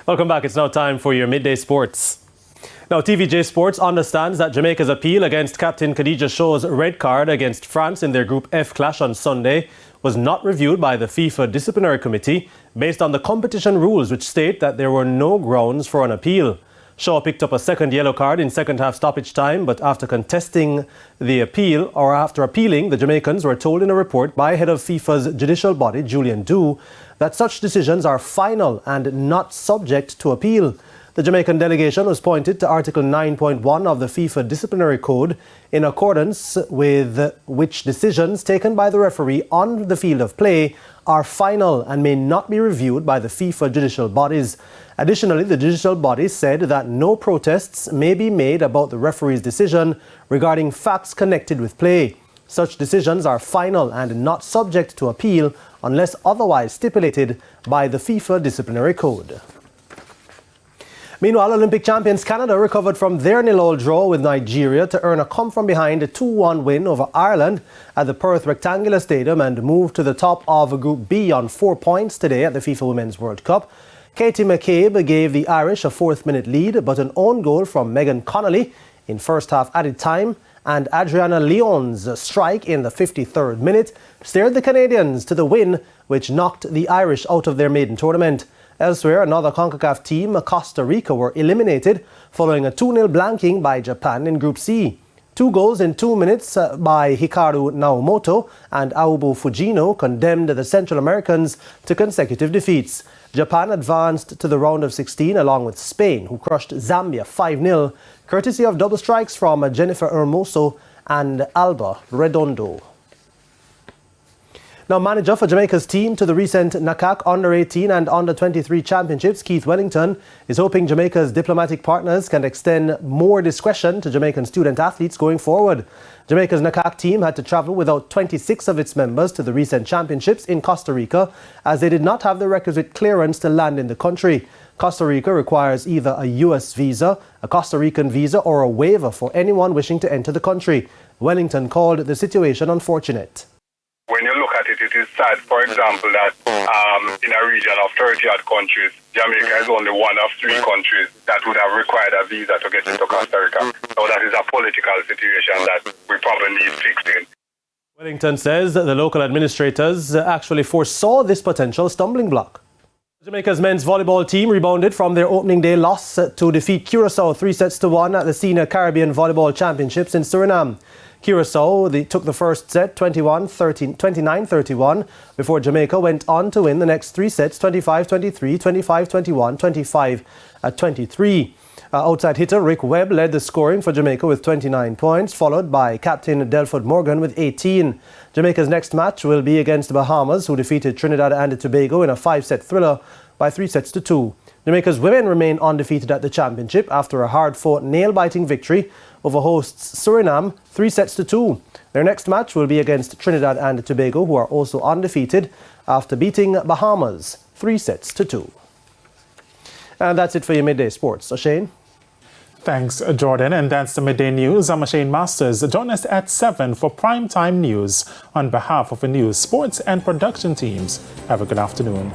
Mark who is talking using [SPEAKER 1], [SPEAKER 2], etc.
[SPEAKER 1] Welcome back. It's now time for your midday sports. Now, TVJ Sports understands that Jamaica's appeal against Captain Khadija Shaw's red card against France in their Group F clash on Sunday was not reviewed by the FIFA Disciplinary Committee based on the competition rules, which state that there were no grounds for an appeal. Shaw picked up a second yellow card in second half stoppage time, but after contesting the appeal, or after appealing, the Jamaicans were told in a report by head of FIFA's judicial body, Julian Dew, that such decisions are final and not subject to appeal. The Jamaican delegation was pointed to Article 9.1 of the FIFA Disciplinary Code, in accordance with which decisions taken by the referee on the field of play are final and may not be reviewed by the FIFA judicial bodies. Additionally, the judicial body said that no protests may be made about the referee's decision regarding facts connected with play. Such decisions are final and not subject to appeal unless otherwise stipulated by the FIFA Disciplinary Code. Meanwhile, Olympic champions Canada recovered from their 0-0 draw with Nigeria to earn a come-from-behind 2-1 win over Ireland at the Perth Rectangular Stadium and move to the top of Group B on 4 points today at the FIFA Women's World Cup. Katie McCabe gave the Irish a fourth-minute lead, but an own goal from Megan Connolly in first half added time and Adriana Leon's strike in the 53rd minute steered the Canadians to the win, which knocked the Irish out of their maiden tournament. Elsewhere, another CONCACAF team, Costa Rica, were eliminated following a 2-0 blanking by Japan in Group C. 2 goals in 2 minutes by Hikaru Naomoto and Aobu Fujino condemned the Central Americans to consecutive defeats. Japan advanced to the round of 16 along with Spain, who crushed Zambia 5-0, courtesy of double strikes from Jennifer Hermoso and Alba Redondo. Now, manager for Jamaica's team to the recent NACAC Under-18 and Under-23 championships, Keith Wellington, is hoping Jamaica's diplomatic partners can extend more discretion to Jamaican student athletes going forward. Jamaica's NACAC team had to travel without 26 of its members to the recent championships in Costa Rica, as they did not have the requisite clearance to land in the country. Costa Rica requires either a U.S. visa, a Costa Rican visa, or a waiver for anyone wishing to enter the country. Wellington called the situation unfortunate.
[SPEAKER 2] When you look at it, it is sad, for example, that in a region of 30-odd countries, Jamaica is only one of 3 countries that would have required a visa to get into Costa Rica. So that is a political situation that we probably need fixing.
[SPEAKER 1] Wellington says that the local administrators actually foresaw this potential stumbling block. Jamaica's men's volleyball team rebounded from their opening day loss to defeat Curaçao 3-1 at the Senior Caribbean Volleyball Championships in Suriname. Curaçao took the first set 29-31 before Jamaica went on to win the next 3 sets 25-23, 25-21, 25-23. Outside hitter Rick Webb led the scoring for Jamaica with 29 points, followed by captain Delford Morgan with 18. Jamaica's next match will be against the Bahamas, who defeated Trinidad and Tobago in a 5-set thriller by 3-2. Jamaica's women remain undefeated at the championship after a hard-fought, nail-biting victory over hosts Suriname 3-2. Their next match will be against Trinidad and Tobago, who are also undefeated after beating Bahamas 3-2. And that's it for your midday sports. Shane?
[SPEAKER 3] Thanks, Jordan. And that's the midday news. I'm Shane Masters. Join us at 7 for primetime news. On behalf of the news, sports and production teams, have a good afternoon.